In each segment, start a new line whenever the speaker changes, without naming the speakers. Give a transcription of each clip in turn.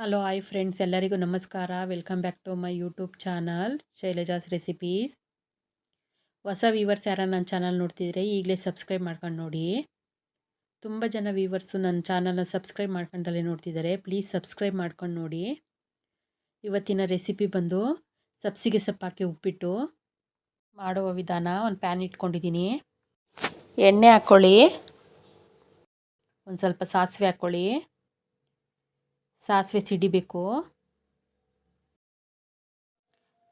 Hello hi friends, ಎಲ್ಲರಿಗೂ ನಮಸ್ಕಾರ. Welcome back to my YouTube channel Shailaja's recipes. ಹೊಸ viewers ಯಾರು ನನ್ನ ಚಾನಲ್ ನೋಡ್ತಿದ್ರೆ ಈಗಲೇ ಸಬ್ಸ್ಕ್ರೈಬ್ ಮಾಡ್ಕೊಂಡು ನೋಡಿ. ತುಂಬ ಜನ ವ್ಯೂವರ್ಸು ನನ್ನ ಚಾನಲ್ನ ಸಬ್ಸ್ಕ್ರೈಬ್ ಮಾಡ್ಕೊಂಡಲ್ಲೇ ನೋಡ್ತಿದ್ದಾರೆ. ಪ್ಲೀಸ್ ಸಬ್ಸ್ಕ್ರೈಬ್ ಮಾಡ್ಕೊಂಡು ನೋಡಿ. ಇವತ್ತಿನ ರೆಸಿಪಿ ಬಂದು ಸಬ್ಸಿಗೆ ಸೊಪ್ಪಾಕಿ ಉಪ್ಪಿಟ್ಟು ಮಾಡುವ ವಿಧಾನ. ಒಂದು ಪ್ಯಾನ್ ಇಟ್ಕೊಂಡಿದ್ದೀನಿ. ಎಣ್ಣೆ ಹಾಕ್ಕೊಳ್ಳಿ. ಒಂದು ಸ್ವಲ್ಪ ಸಾಸಿವೆ ಹಾಕ್ಕೊಳ್ಳಿ. ಸಾಸಿವೆ ಸಿಡಿಬೇಕು.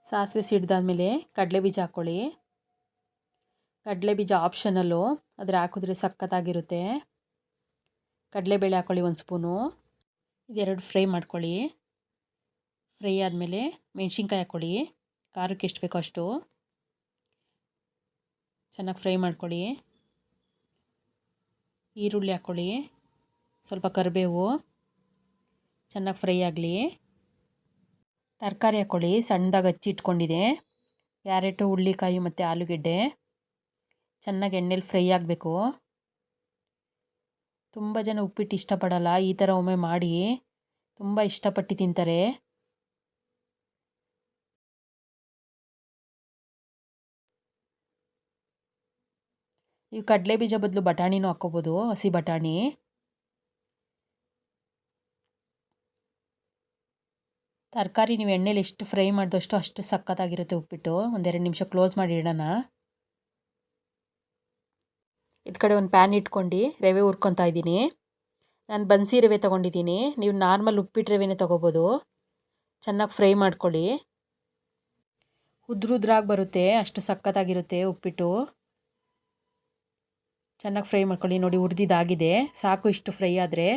ಸಾಸಿವೆ ಸಿಡ್ದಾದ್ಮೇಲೆ ಕಡಲೆ ಬೀಜ ಹಾಕ್ಕೊಳ್ಳಿ. ಕಡಲೆ ಬೀಜ ಆಪ್ಷನಲ್ಲು, ಆದರೆ ಹಾಕಿದ್ರೆ ಸಖತ್ತಾಗಿರುತ್ತೆ. ಕಡಲೆಬೇಳೆ ಹಾಕ್ಕೊಳ್ಳಿ 1 ಸ್ಪೂನು. ಇದೆರಡು ಫ್ರೈ ಮಾಡ್ಕೊಳ್ಳಿ. ಫ್ರೈ ಆದಮೇಲೆ ಮೆಣಸಿನ್ಕಾಯಿ ಹಾಕ್ಕೊಳ್ಳಿ. ಖಾರಕ್ಕೆ ಎಷ್ಟು ಬೇಕೋ ಅಷ್ಟು ಚೆನ್ನಾಗಿ ಫ್ರೈ ಮಾಡ್ಕೊಳ್ಳಿ. ಈರುಳ್ಳಿ ಹಾಕ್ಕೊಳ್ಳಿ. ಸ್ವಲ್ಪ ಕರಿಬೇವು ಚೆನ್ನಾಗಿ ಫ್ರೈ ಆಗಲಿ. ತರಕಾರಿ ಹಾಕ್ಕೊಳ್ಳಿ. ಸಣ್ಣದಾಗಿ ಹಚ್ಚಿಟ್ಕೊಂಡಿದೆ. ಕ್ಯಾರೆಟು, ಹುಳ್ಳಿಕಾಯಿ ಮತ್ತು ಆಲೂಗೆಡ್ಡೆ ಚೆನ್ನಾಗಿ ಎಣ್ಣೆಲಿ ಫ್ರೈ ಆಗಬೇಕು. ತುಂಬ ಜನ ಉಪ್ಪಿಟ್ಟು ಇಷ್ಟಪಡಲ್ಲ. ಈ ಥರ ಒಮ್ಮೆ ಮಾಡಿ, ತುಂಬ ಇಷ್ಟಪಟ್ಟು ತಿಂತಾರೆ. ಈ ಕಡಲೆ ಬೀಜ ಬದಲು ಬಟಾಣಿನೂ ಹಾಕ್ಕೋಬೋದು, ಹಸಿ ಬಟಾಣಿ. ತರಕಾರಿ ನೀವು ಎಣ್ಣೆಲಿ ಎಷ್ಟು ಫ್ರೈ ಮಾಡಿದಷ್ಟು ಅಷ್ಟು ಸಖತ್ತಾಗಿರುತ್ತೆ ಉಪ್ಪಿಟ್ಟು. 1-2 ನಿಮಿಷ ಕ್ಲೋಸ್ ಮಾಡಿ ಇಡೋಣ. ಇದು ಕಡೆ ಒಂದು ಪ್ಯಾನ್ ಇಟ್ಕೊಂಡು ರವೆ ಹುರ್ಕೊತಾ ಇದ್ದೀನಿ. ನಾನು ಬನ್ಸಿ ರವೆ ತೊಗೊಂಡಿದ್ದೀನಿ. ನೀವು ನಾರ್ಮಲ್ ಉಪ್ಪಿಟ್ಟು ರವೆನೇ ತೊಗೋಬೋದು. ಚೆನ್ನಾಗಿ ಫ್ರೈ ಮಾಡ್ಕೊಳ್ಳಿ. ಉದ್ರಾಗಿ ಬರುತ್ತೆ, ಅಷ್ಟು ಸಖತ್ತಾಗಿರುತ್ತೆ ಉಪ್ಪಿಟ್ಟು. ಚೆನ್ನಾಗಿ ಫ್ರೈ ಮಾಡ್ಕೊಳ್ಳಿ. ನೋಡಿ, ಹುರಿದಿದ್ದಾಗಿದೆ. ಸಾಕು ಇಷ್ಟು ಫ್ರೈ ಆದರೆ.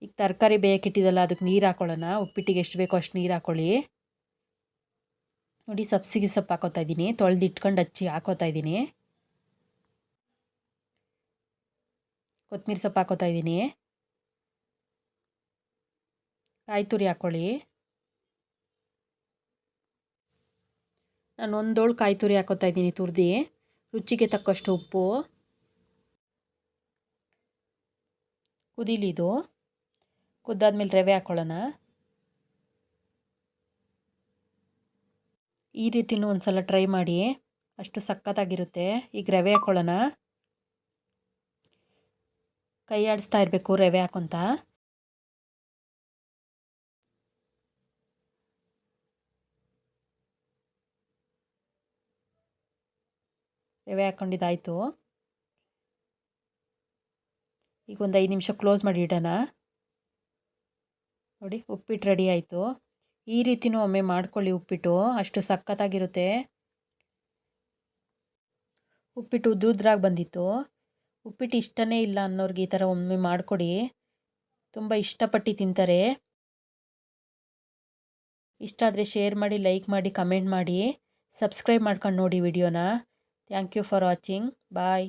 ಈಗ ತರಕಾರಿ ಬೇಯಕ್ಕಿಟ್ಟಿದ್ದಲ್ಲ, ಅದಕ್ಕೆ ನೀರು ಹಾಕ್ಕೊಳ್ಳೋಣ. ಉಪ್ಪಿಟ್ಟಿಗೆ ಎಷ್ಟು ಬೇಕೋ ಅಷ್ಟು ನೀರು ಹಾಕ್ಕೊಳ್ಳಿ. ನೋಡಿ, ಸಬ್ಸಿಗೆ ಸೊಪ್ಪು ಹಾಕೋತಾ ಇದ್ದೀನಿ. ತೊಳೆದು ಇಟ್ಕೊಂಡು ಹಚ್ಚಿ ಹಾಕೋತಾ ಇದ್ದೀನಿ. ಕೊತ್ತಂಬರಿ ಸೊಪ್ಪು ಹಾಕೋತಾ ಇದ್ದೀನಿ. ಕಾಯಿ ತುರಿ ಹಾಕ್ಕೊಳ್ಳಿ. ನಾನು 1 ಹೋಳು ಕಾಯಿ ತುರಿ ಹಾಕೋತಾ ಇದ್ದೀನಿ ತುರಿದು. ರುಚಿಗೆ ತಕ್ಕಷ್ಟು ಉಪ್ಪು. ಕುದೀಲಿ ಇದು. ಕುದ್ದಾದ್ಮೇಲೆ ರವೆ ಹಾಕ್ಕೊಳ್ಳೋಣ. ಈ ರೀತಿಯೂ ಒಂದು ಸಲ ಟ್ರೈ ಮಾಡಿ, ಅಷ್ಟು ಸಖತ್ತಾಗಿರುತ್ತೆ. ಈಗ ರವೆ ಹಾಕ್ಕೊಳ್ಳೋಣ. ಕೈ ಆಡಿಸ್ತಾ ಇರಬೇಕು ರವೆ ಹಾಕೊತ. ರವೆ ಹಾಕ್ಕೊಂಡಿದ್ದಾಯಿತು. ಈಗ ಒಂದು 5 ನಿಮಿಷ ಕ್ಲೋಸ್ ಮಾಡಿ ಇಡೋಣ. ನೋಡಿ, ಉಪ್ಪಿಟ್ಟು ರೆಡಿ ಆಯಿತು. ಈ ರೀತಿಯೂ ಒಮ್ಮೆ ಮಾಡ್ಕೊಳ್ಳಿ ಉಪ್ಪಿಟ್ಟು, ಅಷ್ಟು ಸಖತ್ತಾಗಿರುತ್ತೆ. ಉಪ್ಪಿಟ್ಟು ಉದ್ರಾಗಿ ಬಂದಿತ್ತು. ಉಪ್ಪಿಟ್ಟು ಇಷ್ಟನೇ ಇಲ್ಲ ಅನ್ನೋರಿಗೆ ಈ ಥರ ಒಮ್ಮೆ ಮಾಡಿಕೊಡಿ, ತುಂಬ ಇಷ್ಟಪಟ್ಟು ತಿಂತಾರೆ. ಇಷ್ಟ ಆದರೆ ಶೇರ್ ಮಾಡಿ, ಲೈಕ್ ಮಾಡಿ, ಕಮೆಂಟ್ ಮಾಡಿ, ಸಬ್ಸ್ಕ್ರೈಬ್ ಮಾಡ್ಕೊಂಡು ನೋಡಿ ವಿಡಿಯೋನ. Thank you for watching. Bye.